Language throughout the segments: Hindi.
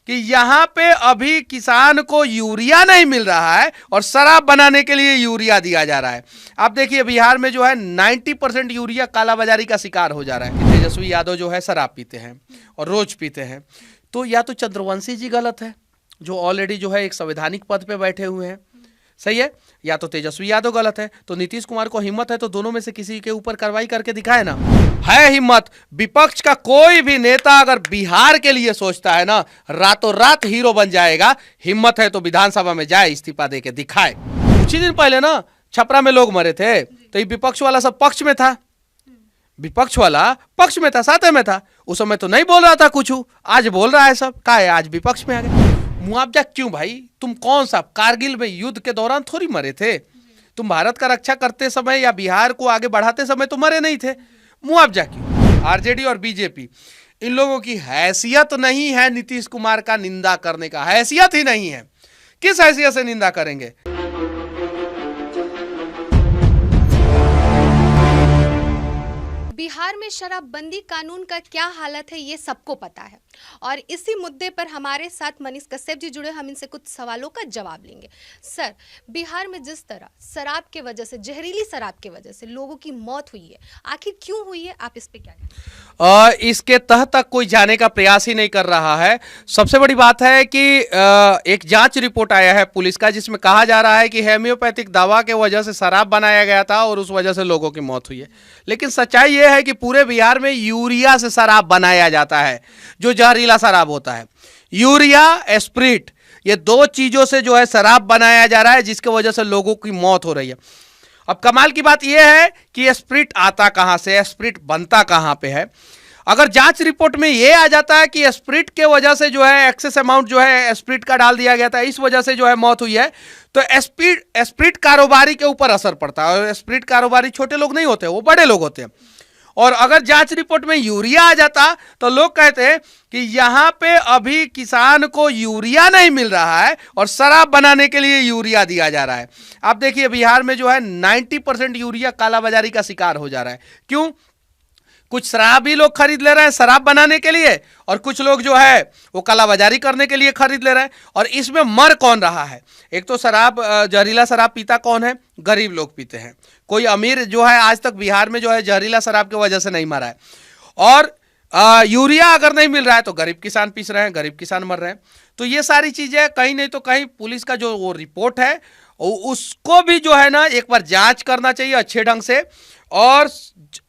कि यहाँ पे अभी किसान को यूरिया नहीं मिल रहा है और शराब बनाने के लिए यूरिया दिया जा रहा है। आप देखिए बिहार में जो है 90% यूरिया कालाबाजारी का शिकार हो जा रहा है। तेजस्वी यादव जो है शराब पीते हैं और रोज पीते हैं। तो या तो चंद्रवंशी जी गलत है जो ऑलरेडी जो है एक संवैधानिक पद पे बैठे हुए हैं, सही है, या तो तेजस्वी यादव गलत है। तो नीतीश कुमार को हिम्मत है तो दोनों में से किसी के ऊपर कार्रवाई करके दिखाए ना। है हिम्मत, विपक्ष का कोई भी नेता अगर बिहार के लिए सोचता है ना रातों रात हीरो बन जाएगा। हिम्मत है तो विधानसभा में जाए, इस्तीफा दे के दिखाए। कुछ ही दिन पहले ना छपरा में लोग मरे थे तो ये विपक्ष वाला सब पक्ष में था, विपक्ष वाला पक्ष में था, साथ में था। उस समय तो नहीं बोल रहा था कुछ, आज बोल रहा है सब। का है आज विपक्ष में आ गए। मुआवजा क्यों भाई? तुम कौन सा कारगिल में युद्ध के दौरान थोड़ी मरे थे? तुम भारत का रक्षा करते समय या बिहार को आगे बढ़ाते समय तो मरे नहीं थे। मुआवजा क्यों? आरजेडी और बीजेपी इन लोगों की हैसियत नहीं है नीतीश कुमार का निंदा करने का, हैसियत ही नहीं है। किस हैसियत से निंदा करेंगे? बिहार में शराबबंदी कानून का क्या हालत है ये सबको पता है और इसी मुद्दे पर हमारे साथ मनीष कश्यप जी जुड़े। हम इनसे कुछ सवालों का जवाब लेंगे। सर, बिहार में जिस तरह शराब के वजह से, जहरीली शराब के वजह से लोगों की मौत हुई है, आखिर क्यों हुई है? आप इस पे क्या कहें? इसके तह तक कोई जाने का प्रयास ही नहीं कर रहा है। सबसे बड़ी बात है कि एक जांच रिपोर्ट आया है पुलिस का जिसमें कहा जा रहा है कि होम्योपैथिक दवा के वजह से शराब बनाया गया था और उस वजह से लोगों की मौत हुई है। लेकिन सच्चाई यह है कि पूरे बिहार में यूरिया से शराब बनाया जाता है, जो जहरीला शराब होता है। यूरिया, एस्प्रिट, ये दो चीजों से जो है शराब बनाया जा रहा है जिसकी वजह से लोगों की मौत हो रही है। अब कमाल की बात यह है कि एस्प्रिट आता कहां से, एस्प्रिट बनता कहां पे है। अगर जांच रिपोर्ट में यह आ जाता है कि एस्प्रिट के वजह से जो है एक्सेस अमाउंट जो है एस्प्रिट का डाल दिया गया था, इस वजह से जो है मौत हुई है, तो एस्प्रिट कारोबारी के ऊपर असर पड़ता है। और एस्प्रिट कारोबारी छोटे लोग नहीं होते, वो बड़े लोग होते हैं। और अगर जांच रिपोर्ट में यूरिया आ जाता तो लोग कहते हैं कि यहां पे अभी किसान को यूरिया नहीं मिल रहा है और शराब बनाने के लिए यूरिया दिया जा रहा है। आप देखिए बिहार में जो है 90% यूरिया कालाबाजारी का शिकार हो जा रहा है। क्यों? कुछ शराबी लोग खरीद ले रहे हैं शराब बनाने के लिए और कुछ लोग जो है वो कालाबाजारी करने के लिए खरीद ले रहे हैं। और इसमें मर कौन रहा है? एक तो शराब, जहरीला शराब पीता कौन है? गरीब लोग पीते हैं। कोई अमीर जो है आज तक बिहार में जो है जहरीला शराब की वजह से नहीं मरा है। और यूरिया अगर नहीं मिल रहा है तो गरीब किसान पीस रहे हैं, गरीब किसान मर रहे हैं। तो ये सारी चीजें कहीं नहीं तो कहीं पुलिस का जो वो रिपोर्ट है उसको भी जो है ना एक बार जांच करना चाहिए अच्छे ढंग से। और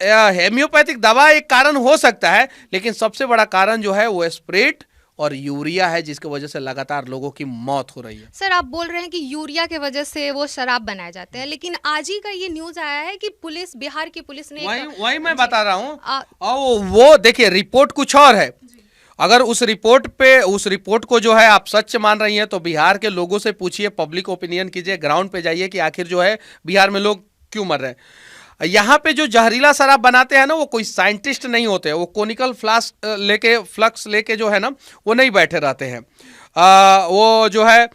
होम्योपैथिक दवा एक कारण हो सकता है, लेकिन सबसे बड़ा कारण जो है वो एस्प्रिट और यूरिया है जिसकी वजह से लगातार लोगों की मौत हो रही है। सर, आप बोल रहे हैं कि यूरिया के वजह से वो शराब बनाए जाते हैं, लेकिन आज ही का ये न्यूज आया है कि पुलिस, बिहार की पुलिस ने वही मैं बता रहा हूँ। और वो देखिए रिपोर्ट कुछ और है। अगर उस रिपोर्ट को जो है आप सच मान रही हैं तो बिहार के लोगों से पूछिए, पब्लिक ओपिनियन कीजिए, ग्राउंड पे जाइए कि आखिर जो है बिहार में लोग क्यों मर रहे हैं। यहाँ पे जो जहरीला शराब बनाते हैं ना वो कोई साइंटिस्ट नहीं होते, वो कोनिकल फ्लक्स लेके जो है ना वो नहीं बैठे रहते हैं। वो जो है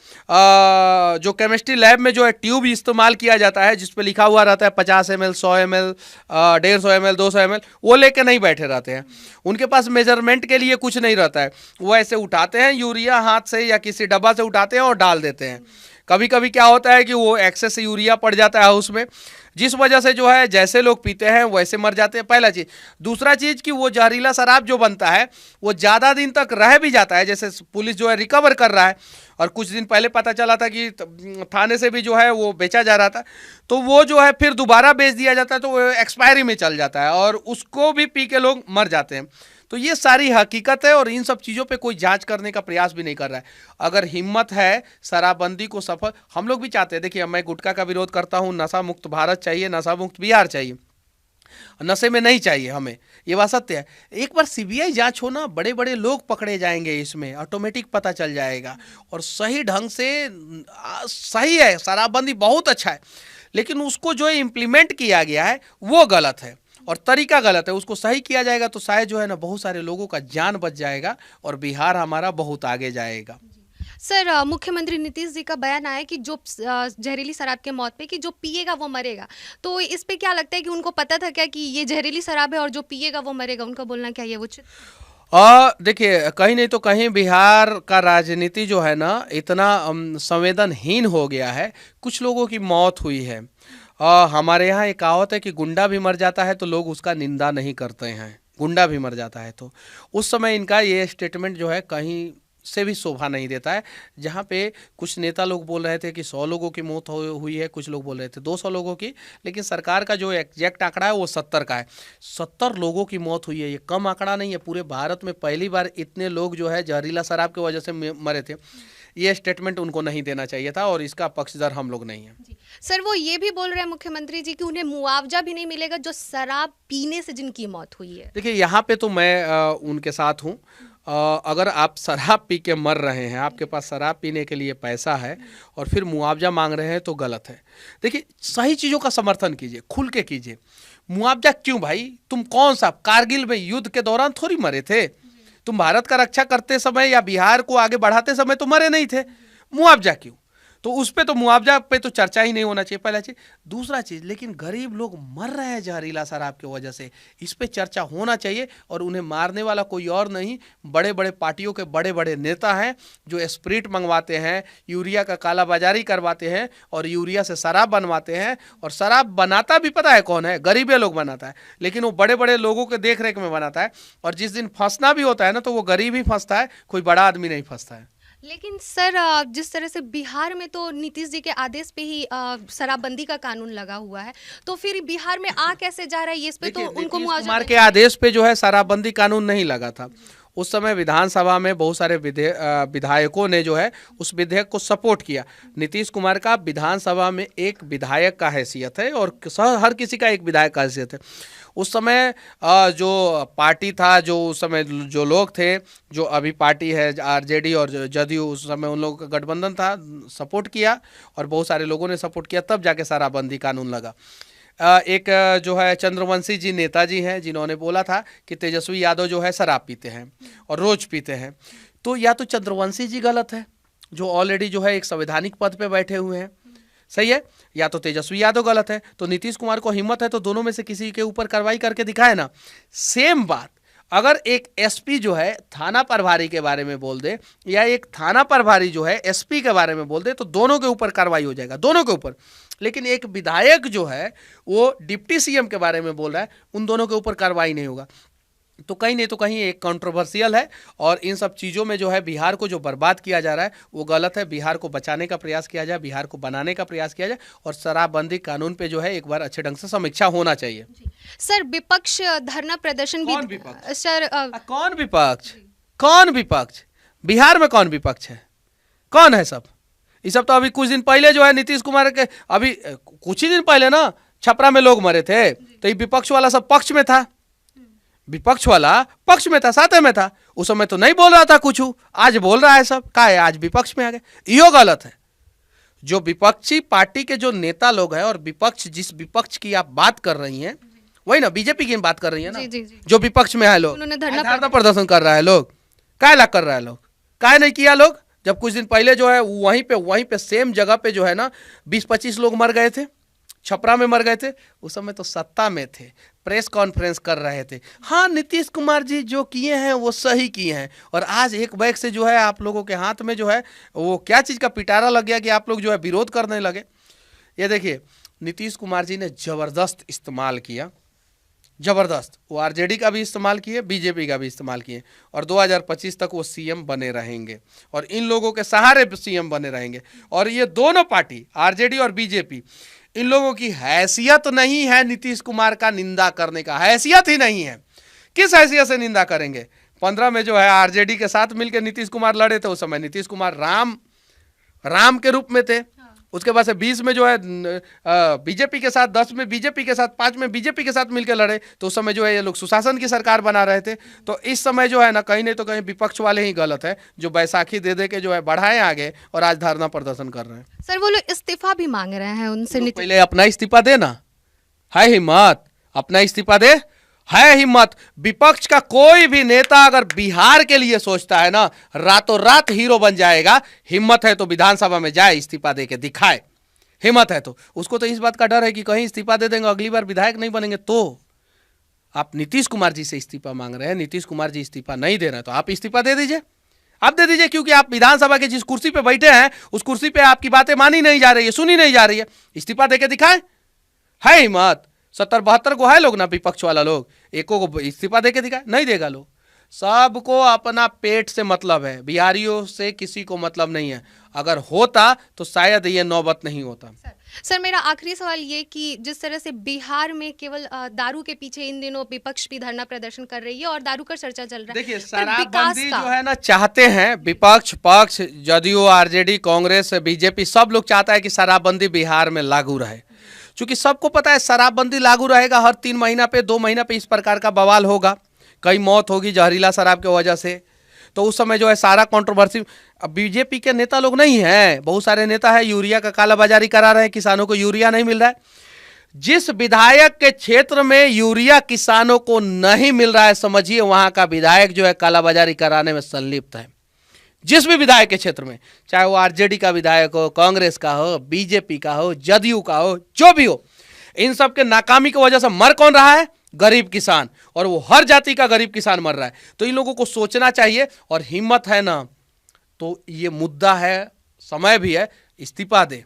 जो केमिस्ट्री लैब में जो है ट्यूब इस्तेमाल किया जाता है जिस पे लिखा हुआ रहता है 50 ml, 100 ml, 150 ml, 200 ml, वो लेके नहीं बैठे रहते हैं। उनके पास मेजरमेंट के लिए कुछ नहीं रहता है। वो ऐसे उठाते हैं यूरिया हाथ से या किसी डब्बा से उठाते हैं और डाल देते हैं। कभी कभी क्या होता है कि वो एक्सेस यूरिया पड़ जाता है उसमें, जिस वजह से जो है जैसे लोग पीते हैं वैसे मर जाते हैं। पहला चीज। दूसरा चीज कि वो जहरीला शराब जो बनता है वो ज़्यादा दिन तक रह भी जाता है। जैसे पुलिस जो है रिकवर कर रहा है और कुछ दिन पहले पता चला था कि थाने से भी जो है वो बेचा जा रहा था, तो वो जो है फिर दोबारा बेच दिया जाता है तो वो एक्सपायरी में चल जाता है और उसको भी पी के लोग मर जाते हैं। तो ये सारी हकीकत है और इन सब चीज़ों पे कोई जांच करने का प्रयास भी नहीं कर रहा है। अगर हिम्मत है शराबबंदी को सफल, हम लोग भी चाहते हैं। देखिए मैं गुटखा का विरोध करता हूँ, नशा मुक्त भारत चाहिए, नशा मुक्त बिहार चाहिए, नशे में नहीं चाहिए हमें, ये बात सत्य है। एक बार सीबीआई जांच हो ना, बड़े बड़े लोग पकड़े जाएंगे, इसमें ऑटोमेटिक पता चल जाएगा और सही ढंग से। सही है शराबबंदी बहुत अच्छा है, लेकिन उसको जो इम्प्लीमेंट किया गया है वो गलत है और तरीका गलत है। उसको सही किया जाएगा तो शायद जो है ना बहुत सारे लोगों का जान बच जाएगा और बिहार हमारा बहुत आगे जाएगा। सर, मुख्यमंत्री नीतीश जी का बयान आया कि जो जहरीली शराब के मौत पे कि जो पिएगा वो मरेगा, तो इस पे क्या लगता है कि उनको पता था क्या कि ये जहरीली शराब है और जो पिएगा वो मरेगा? उनका बोलना क्या ये उचित? देखिए, कहीं नहीं तो कहीं बिहार का राजनीति जो है ना इतना संवेदनहीन हो गया है। कुछ लोगों की मौत हुई है। हमारे यहाँ एक कहावत है कि गुंडा भी मर जाता है तो लोग उसका निंदा नहीं करते हैं। गुंडा भी मर जाता है तो उस समय इनका ये स्टेटमेंट जो है कहीं से भी शोभा नहीं देता है। जहाँ पे कुछ नेता लोग बोल रहे थे कि 100 लोगों की मौत हुई है, कुछ लोग बोल रहे थे 200 लोगों की, लेकिन सरकार का जो एग्जैक्ट आंकड़ा है वो 70 का है। 70 लोगों की मौत हुई है, ये कम आंकड़ा नहीं है। पूरे भारत में पहली बार इतने लोग जो है जहरीला शराब की वजह से मरे थे। ये स्टेटमेंट उनको नहीं देना चाहिए था और इसका पक्षधर हम लोग नहीं हैं। सर, वो ये भी बोल रहे हैं मुख्यमंत्री जी कि उन्हें मुआवजा भी नहीं मिलेगा जो शराब पीने से जिनकी मौत हुई है। देखिए, यहाँ पे तो मैं उनके साथ हूँ। अगर आप शराब पी के मर रहे हैं, आपके पास शराब पीने के लिए पैसा है और फिर मुआवजा मांग रहे हैं तो गलत है। देखिए, सही चीज़ों का समर्थन कीजिए, खुल के कीजिए। मुआवजा क्यों भाई? तुम कौन सा कारगिल में युद्ध के दौरान थोड़ी मरे थे? तुम भारत का रक्षा करते समय या बिहार को आगे बढ़ाते समय तो मरे नहीं थे। मुआवजा क्यों? तो उस पे तो मुआवजा पे तो चर्चा ही नहीं होना चाहिए, पहला चीज। दूसरा चीज, लेकिन गरीब लोग मर रहे हैं जहरीला शराब की वजह से, इस पे चर्चा होना चाहिए। और उन्हें मारने वाला कोई और नहीं, बड़े बड़े पार्टियों के बड़े बड़े नेता हैं जो स्प्रिट मंगवाते हैं, यूरिया का कालाबाजारी करवाते हैं और यूरिया से शराब बनवाते हैं। और शराब बनाता भी पता है कौन है? गरीबे लोग बनाता है, लेकिन वो बड़े बड़े लोगों के देख रेख में बनाता है। और जिस दिन फंसना भी होता है ना, तो वो गरीब ही फंसता है, कोई बड़ा आदमी नहीं फंसता है। लेकिन सर, जिस तरह से बिहार में तो नीतीश जी के आदेश पे ही शराबबंदी का कानून लगा हुआ है, तो फिर बिहार में आ कैसे जा रहा है ये? इस पे तो उनको नीतीश मुआवजा कुमार के आदेश पे जो है शराबबंदी कानून नहीं लगा था। उस समय विधानसभा में बहुत सारे विधायकों ने जो है उस विधेयक को सपोर्ट किया। नीतीश कुमार का विधानसभा में एक विधायक का हैसियत है और हर किसी का एक विधायक का हैसियत है। उस समय जो पार्टी था, जो उस समय जो लोग थे, जो अभी पार्टी है आरजेडी और जदयू, उस समय उन लोगों का गठबंधन था, सपोर्ट किया और बहुत सारे लोगों ने सपोर्ट किया, तब जाके शराबबंदी कानून लगा। एक जो है चंद्रवंशी जी नेताजी हैं, जिन्होंने बोला था कि तेजस्वी यादव जो है शराब पीते हैं और रोज पीते हैं। तो या तो चंद्रवंशी जी गलत है, जो ऑलरेडी जो है एक संवैधानिक पद पे बैठे हुए हैं, सही है, या तो तेजस्वी यादव गलत है। तो नीतीश कुमार को हिम्मत है तो दोनों में से किसी के ऊपर कार्रवाई करके दिखाए ना। सेम बात अगर एक एसपी जो है थाना प्रभारी के बारे में बोल दे, या एक थाना प्रभारी जो है एसपी के बारे में बोल दे, तो दोनों के ऊपर कार्रवाई हो जाएगा, दोनों के ऊपर। लेकिन एक विधायक जो है वो डिप्टी सीएम के बारे में बोल रहा है, उन दोनों के ऊपर कार्रवाई नहीं होगा। तो कहीं नहीं तो कहीं एक कंट्रोवर्शियल है। और इन सब चीज़ों में जो है बिहार को जो बर्बाद किया जा रहा है वो गलत है। बिहार को बचाने का प्रयास किया जाए, बिहार को बनाने का प्रयास किया जाए और शराबबंदी कानून पे जो है एक बार अच्छे ढंग से समीक्षा होना चाहिए। सर, विपक्ष धरना प्रदर्शन भी कौन विपक्ष? सर, कौन विपक्ष? कौन विपक्ष? बिहार में कौन विपक्ष है? कौन है सब? ये सब तो अभी कुछ दिन पहले जो है नीतीश कुमार के, अभी कुछ ही दिन पहले ना छपरा में लोग मरे थे, तो ये विपक्ष वाला सब पक्ष में था, विपक्ष वाला पक्ष में था, साथ में था। उस समय तो नहीं बोल रहा था कुछ, आज बोल रहा है सब। का है आज विपक्ष में आ गए, यो गलत है। जो विपक्षी पार्टी के जो नेता लोग हैं, और विपक्ष जिस विपक्ष की आप बात कर रही हैं वही ना बीजेपी की बात कर रही है ना, जी। जो विपक्ष में है लोग, उन्होंने धरना प्रदर्शन कर रहा है लोग, काय ला कर रहा है लोग, काय नहीं किया लोग? जब कुछ दिन पहले जो है वहीं पे सेम जगह पे जो है ना 20-25 लोग मर गए थे, छपरा में मर गए थे। उस समय तो सत्ता में थे, प्रेस कॉन्फ्रेंस कर रहे थे। हाँ, नीतीश कुमार जी जो किए हैं वो सही किए हैं। और आज एक बैग से जो है आप लोगों के हाथ में जो है वो क्या चीज़ का पिटारा लग गया कि आप लोग जो है विरोध करने लगे। ये देखिए, नीतीश कुमार जी ने ज़बरदस्त इस्तेमाल किया, ज़बरदस्त। वो आरजेडी का भी इस्तेमाल किए, बीजेपी का भी इस्तेमाल किए, और 2025 तक वो सीएम बने रहेंगे और इन लोगों के सहारे सीएम बने रहेंगे। और ये दोनों पार्टी आरजेडी और बीजेपी, इन लोगों की हैसियत नहीं है नीतीश कुमार का निंदा करने का, हैसियत ही नहीं है। किस हैसियत से निंदा करेंगे? 15 में जो है आरजेडी के साथ मिलकर नीतीश कुमार लड़े थे, उस समय नीतीश कुमार राम के रूप में थे। उसके बाद से 20 में जो है बीजेपी के साथ, 10 में बीजेपी के साथ, 5 में बीजेपी के साथ मिलकर लड़े, तो उस समय जो है ये लोग सुशासन की सरकार बना रहे थे। तो इस समय जो है ना कहीं नहीं तो कहीं विपक्ष वाले ही गलत है, जो बैसाखी दे के जो है बढ़ाए आगे और आज धरना प्रदर्शन कर रहे हैं। सर, वो लोग इस्तीफा भी मांग रहे हैं उनसे। पहले अपना इस्तीफा देना है, हिम्मत अपना इस्तीफा दे, है हिम्मत। विपक्ष का कोई भी नेता अगर बिहार के लिए सोचता है ना, रातों रात हीरो बन जाएगा। हिम्मत है तो विधानसभा में जाए, इस्तीफा दे के दिखाए। हिम्मत है तो उसको तो इस बात का डर है कि कहीं इस्तीफा दे देंगे, अगली बार विधायक नहीं बनेंगे तो आप नीतीश कुमार जी से इस्तीफा मांग रहे हैं, नीतीश कुमार जी इस्तीफा नहीं दे रहे हैं, तो आप इस्तीफा दे दीजिए, आप दे दीजिए, क्योंकि आप विधानसभा के जिस कुर्सी पे बैठे हैं उस कुर्सी पे आपकी बातें मानी नहीं जा रही है, सुनी नहीं जा रही है। इस्तीफा देके दिखाएं, है हिम्मत? 70-72 को है लोग ना, विपक्ष वाला लोग, एको को इस्तीफा देके दिखाए, नहीं देगा लोग। सबको अपना पेट से मतलब है, बिहारियों से किसी को मतलब नहीं है। अगर होता तो शायद ये नौबत नहीं होता। सर मेरा आखिरी सवाल ये कि जिस तरह से बिहार में केवल दारू के पीछे इन दिनों विपक्ष भी धरना प्रदर्शन कर रही है और दारू का चर्चा चल रहा है, देखिए शराबबंदी जो है ना चाहते हैं विपक्ष पक्ष, जदयू, आरजेडी, कांग्रेस, बीजेपी, सब लोग चाहता है कि शराबबंदी बिहार में लागू रहे, क्योंकि सबको पता है शराबबंदी लागू रहेगा हर 3 महीना पे 2 महीना पे इस प्रकार का बवाल होगा, कई मौत होगी जहरीला शराब की वजह से। तो उस समय जो है सारा कंट्रोवर्सी, अब बीजेपी के नेता लोग नहीं हैं, बहुत सारे नेता है यूरिया का कालाबाजारी करा रहे हैं, किसानों को यूरिया नहीं मिल रहा है। जिस विधायक के क्षेत्र में यूरिया किसानों को नहीं मिल रहा है, समझिए वहां का विधायक जो है कालाबाजारी कराने में संलिप्त है। जिस भी विधायक के क्षेत्र में, चाहे वो आरजेडी का विधायक हो, कांग्रेस का हो, बीजेपी का हो, जदयू का हो, जो भी हो, इन सब के नाकामी की वजह से मर कौन रहा है? गरीब किसान, और वो हर जाति का गरीब किसान मर रहा है। तो इन लोगों को सोचना चाहिए, और हिम्मत है ना तो ये मुद्दा है, समय भी है, इस्तीफा दे,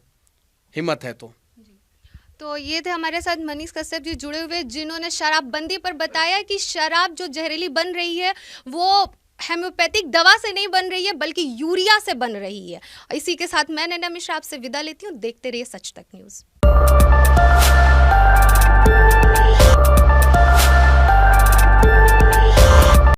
हिम्मत है तो ये थे हमारे साथ मनीष कश्यप जी जुड़े हुए, जिन्होंने शराबबंदी पर बताया कि शराब जो जहरीली बन रही है वो हेम्योपैथिक दवा से नहीं बन रही है बल्कि यूरिया से बन रही है। इसी के साथ मैं नैना मिश्रा आपसे विदा लेती हूँ। देखते रहिए सच तक न्यूज़।